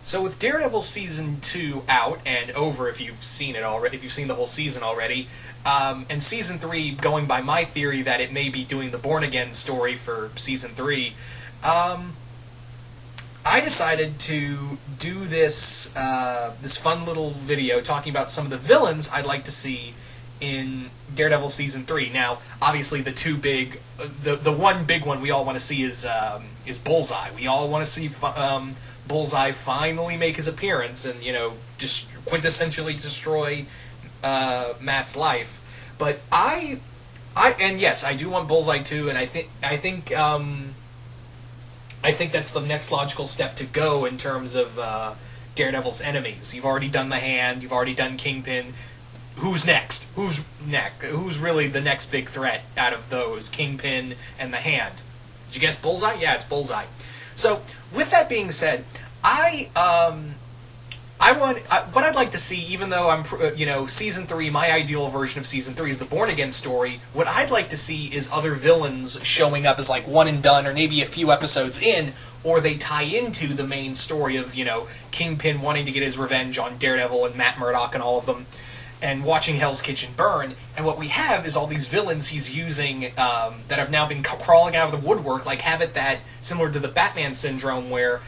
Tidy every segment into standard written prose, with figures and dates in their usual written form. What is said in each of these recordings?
So with Daredevil season 2 out and over, if you've seen it already, if you've seen the whole season already, and season 3 going by my theory that it may be doing the Born Again story for season 3, I decided to do this fun little video talking about some of the villains I'd like to see in Daredevil season 3. Now, obviously, the one big one we all want to see is Bullseye. We all want to see Bullseye finally make his appearance and just quintessentially destroy Matt's life. But and yes, I do want Bullseye too, and I think that's the next logical step to go in terms of Daredevil's enemies. You've already done the Hand, you've already done Kingpin. Who's next? Who's really the next big threat out of those? Kingpin and the Hand. Did you guess Bullseye? Yeah, it's Bullseye. So, with that being said, what I'd like to see, even though I'm, season 3, my ideal version of season 3 is the Born Again story, what I'd like to see is other villains showing up as like one and done, or maybe a few episodes in, or they tie into the main story of, Kingpin wanting to get his revenge on Daredevil and Matt Murdock and all of them, and watching Hell's Kitchen burn, and what we have is all these villains he's using that have now been crawling out of the woodwork, like have it that, similar to the Batman syndrome, where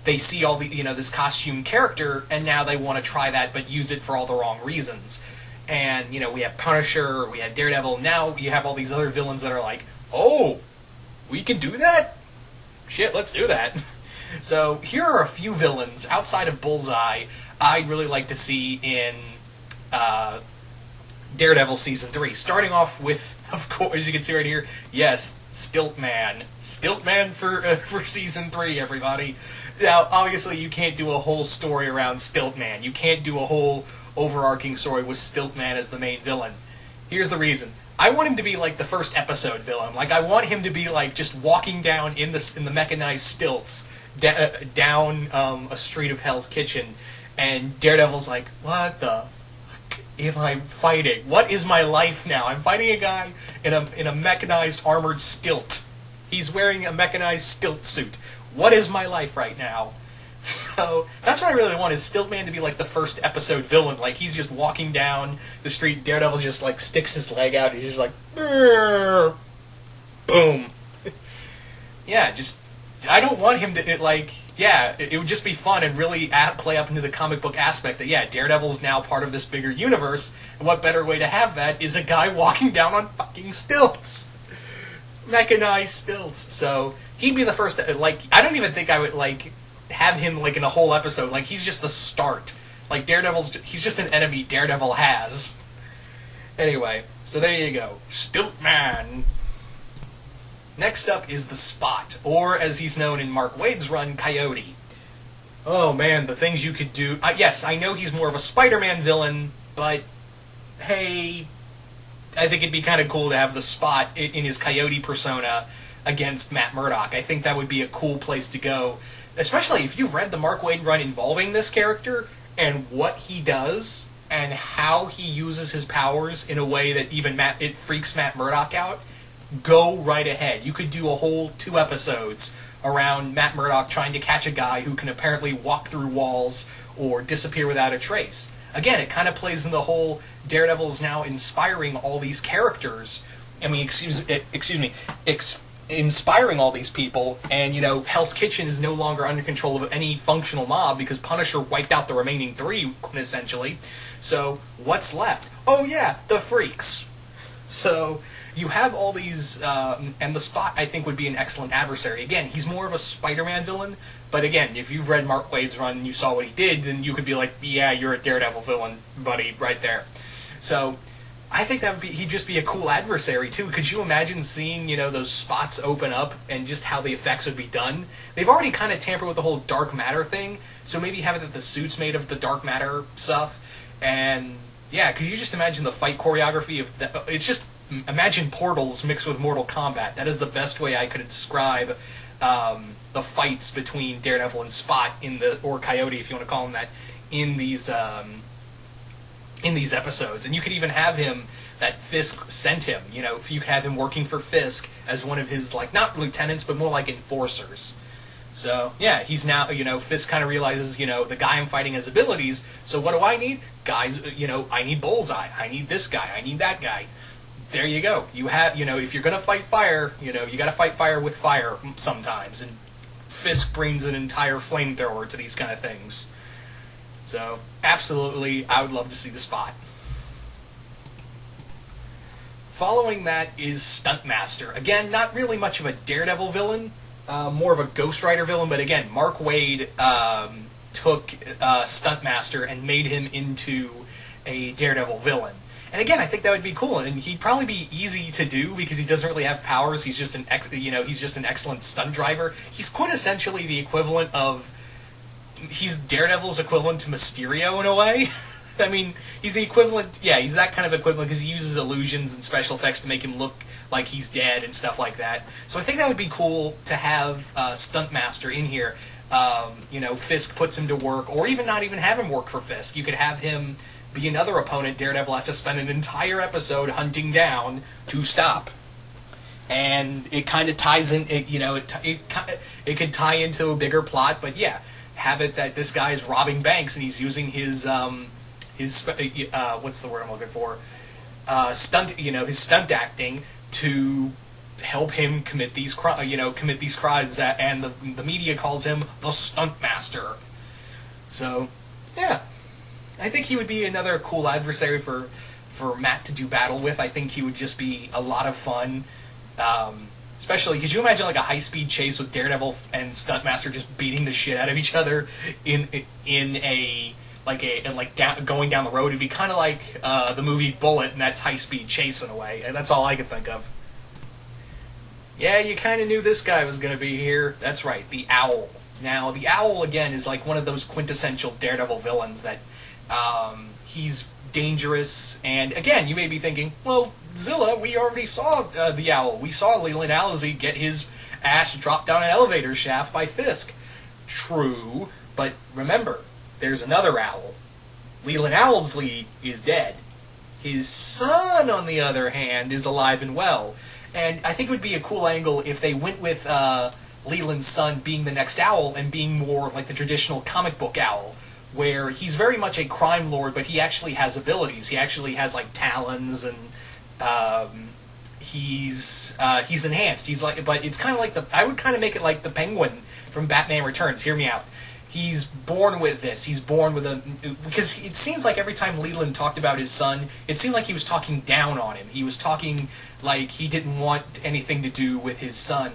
they see all the, this costume character, and now they want to try that, but use it for all the wrong reasons. And, we have Punisher, we had Daredevil, now you have all these other villains that are like, oh, we can do that? Shit, let's do that. So, here are a few villains, outside of Bullseye, I'd really like to see in Daredevil season 3. Starting off with, of course, as you can see right here, yes, Stiltman. Stiltman for season 3, everybody. Now, obviously, you can't do a whole story around Stiltman. You can't do a whole overarching story with Stiltman as the main villain. Here's the reason. I want him to be like the first episode villain. Like, I want him to be like just walking down in the mechanized stilts down a street of Hell's Kitchen, and Daredevil's like, what the am I fighting? What is my life now? I'm fighting a guy in a mechanized armored stilt. He's wearing a mechanized stilt suit. What is my life right now? So that's what I really want, is Stiltman to be like the first episode villain. Like, he's just walking down the street, Daredevil just like sticks his leg out, and he's just like, brrr, boom. Yeah, I don't want him to, it would just be fun and really play up into the comic book aspect that, Daredevil's now part of this bigger universe, and what better way to have that is a guy walking down on fucking stilts. Mechanized stilts. So, he'd be the first, I don't even think I would, have him, in a whole episode. He's just the start. He's just an enemy Daredevil has. Anyway, so there you go. Stiltman. Next up is the Spot, or as he's known in Mark Waid's run, Coyote. Oh man, the things you could do. Yes, I know he's more of a Spider-Man villain, but hey, I think it'd be kind of cool to have the Spot in his Coyote persona against Matt Murdock. I think that would be a cool place to go, especially if you've read the Mark Waid run involving this character and what he does and how he uses his powers in a way that even it freaks Matt Murdock out. Go right ahead. You could do a whole 2 episodes around Matt Murdock trying to catch a guy who can apparently walk through walls or disappear without a trace. Again, it kind of plays in the whole Daredevil is now inspiring all these characters. Inspiring all these people, and Hell's Kitchen is no longer under control of any functional mob because Punisher wiped out the remaining 3, essentially. So, what's left? Oh yeah, the freaks. So, you have all these, and the Spot, I think, would be an excellent adversary. Again, he's more of a Spider-Man villain, but again, if you've read Mark Waid's run and you saw what he did, then you could be like, yeah, you're a Daredevil villain, buddy, right there. So, I think he'd just be a cool adversary, too. Could you imagine seeing, those spots open up and just how the effects would be done? They've already kind of tampered with the whole dark matter thing, so maybe have it that the suit's made of the dark matter stuff, and, yeah, could you just imagine the fight choreography of that? It's just, imagine Portals mixed with Mortal Kombat. That is the best way I could describe the fights between Daredevil and Spot or Coyote, if you want to call him that, in these episodes. And you could even have him, that Fisk sent him, if you could have him working for Fisk as one of his, not lieutenants, but more like enforcers. So, yeah, he's now, Fisk kind of realizes, the guy I'm fighting has abilities, so what do I need? Guys, I need Bullseye, I need this guy, I need that guy. There you go. You have, if you're gonna fight fire, you gotta fight fire with fire sometimes, and Fisk brings an entire flamethrower to these kind of things. So, absolutely, I would love to see the spot. Following that is Stunt Master. Again, not really much of a Daredevil villain, more of a Ghost Rider villain, but again, Mark Waid took Stunt Master and made him into a Daredevil villain. And again, I think that would be cool, and he'd probably be easy to do because he doesn't really have powers. He's just an excellent stunt driver. He's quintessentially the equivalent of, he's Daredevil's equivalent to Mysterio in a way. I mean, he's the equivalent, he's that kind of equivalent because he uses illusions and special effects to make him look like he's dead and stuff like that. So I think that would be cool to have Stunt Master in here. Fisk puts him to work, or even not even have him work for Fisk. You could have him be another opponent Daredevil has to spend an entire episode hunting down to stop. And it kind of ties in, it could tie into a bigger plot, but yeah, have it that this guy is robbing banks and he's using his what's the word I'm looking for? His stunt acting to help him commit these crimes, and the media calls him the Stunt Master. So, yeah, I think he would be another cool adversary for Matt to do battle with. I think he would just be a lot of fun. Especially, could you imagine like a high-speed chase with Daredevil and Stunt Master just beating the shit out of each other going down the road? It'd be kind of like the movie Bullet, and that's high-speed chase in a way. And that's all I could think of. Yeah, you kind of knew this guy was going to be here. That's right, the Owl. Now, the Owl, again, is like one of those quintessential Daredevil villains that he's dangerous, and again, you may be thinking, well, Zilla, we already saw the Owl. We saw Leland Owlsley get his ass dropped down an elevator shaft by Fisk. True, but remember, there's another Owl. Leland Owlsley is dead. His son, on the other hand, is alive and well. And I think it would be a cool angle if they went with Leland's son being the next Owl and being more like the traditional comic book Owl, where he's very much a crime lord, but he actually has abilities. He actually has like talons, and he's enhanced. He's like, but it's kind of like I would kind of make it like the Penguin from Batman Returns. Hear me out. He's born with this. He's born with because it seems like every time Leland talked about his son, it seemed like he was talking down on him. He was talking like he didn't want anything to do with his son.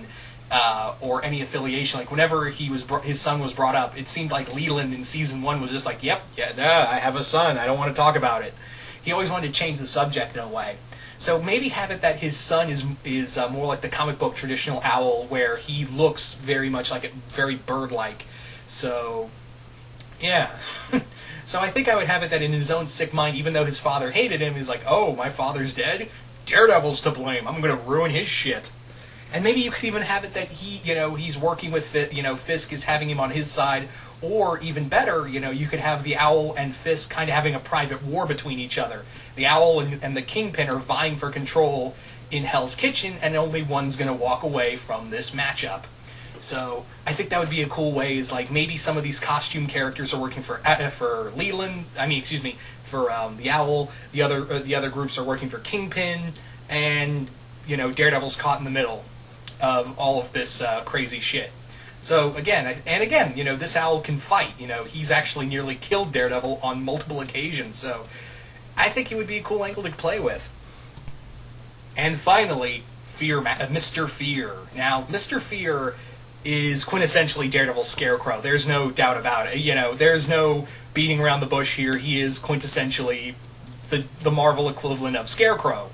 Or any affiliation. Like whenever his son was brought up, it seemed like Leland in season 1 was just like, I have a son, I don't want to talk about it. He always wanted to change the subject in a way. So maybe have it that his son is more like the comic book traditional Owl, where he looks very much like very bird-like. So, yeah. So I think I would have it that in his own sick mind, even though his father hated him, he's like, oh, my father's dead? Daredevil's to blame. I'm going to ruin his shit. And maybe you could even have it that he's working with Fisk is having him on his side, or even better, you could have the Owl and Fisk kind of having a private war between each other. The Owl and the Kingpin are vying for control in Hell's Kitchen, and only one's going to walk away from this matchup. So I think that would be a cool way. Is like maybe some of these costume characters are working for Leland. For the Owl. The other groups are working for Kingpin, and Daredevil's caught in the middle of all of this crazy shit. So again, this Owl can fight. He's actually nearly killed Daredevil on multiple occasions. So I think it would be a cool angle to play with. And finally, Mr. Fear. Now, Mr. Fear is quintessentially Daredevil's Scarecrow. There's no doubt about it. There's no beating around the bush here. He is quintessentially the Marvel equivalent of Scarecrow.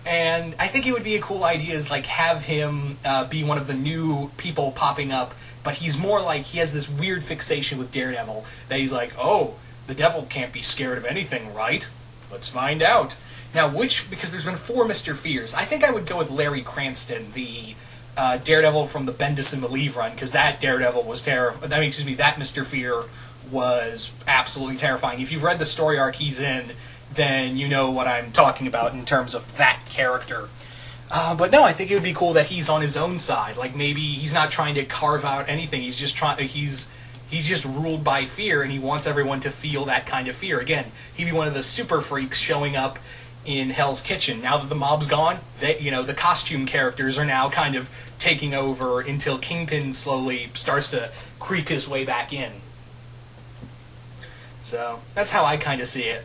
And I think it would be a cool idea is like have him be one of the new people popping up, but he's more like he has this weird fixation with Daredevil that he's like, oh, the devil can't be scared of anything, right? Let's find out. Now, because there's been 4 Mr. Fears, I think I would go with Larry Cranston, the Daredevil from the Bendis and Believe run, because that Daredevil was that Mr. Fear was absolutely terrifying. If you've read the story arc he's in, then you know what I'm talking about in terms of that character. But no, I think it would be cool that he's on his own side. Like maybe he's not trying to carve out anything. He's just trying. He's just ruled by fear, and he wants everyone to feel that kind of fear. Again, he'd be one of the super freaks showing up in Hell's Kitchen. Now that the mob's gone, the costume characters are now kind of taking over until Kingpin slowly starts to creep his way back in. So that's how I kind of see it.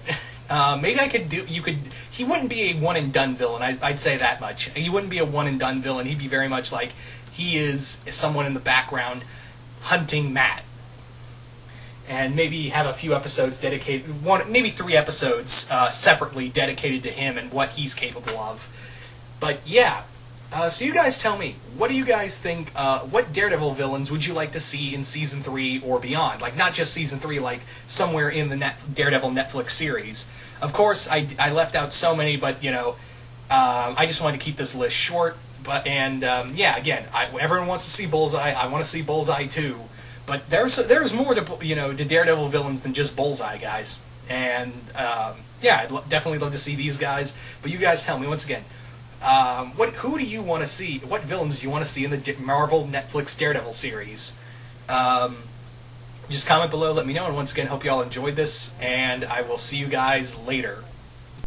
Maybe I could do. You could. He wouldn't be a one and done villain. I'd say that much. He wouldn't be a one and done villain. He'd be very much like he is someone in the background hunting Matt, and maybe have a few episodes dedicated. Maybe 3 episodes separately dedicated to him and what he's capable of. But yeah. So you guys tell me, what do you guys think, what Daredevil villains would you like to see in Season 3 or beyond? Like, not just Season 3, like, somewhere in the Daredevil Netflix series. Of course, I left out so many, but, I just wanted to keep this list short. Yeah, again, everyone wants to see Bullseye. I want to see Bullseye too. But there's more to, to Daredevil villains than just Bullseye, guys. And, yeah, I'd definitely love to see these guys. But you guys tell me, once again, who do you want to see? What villains do you want to see in the Marvel Netflix Daredevil series? Just comment below, let me know, and once again, hope you all enjoyed this, and I will see you guys later.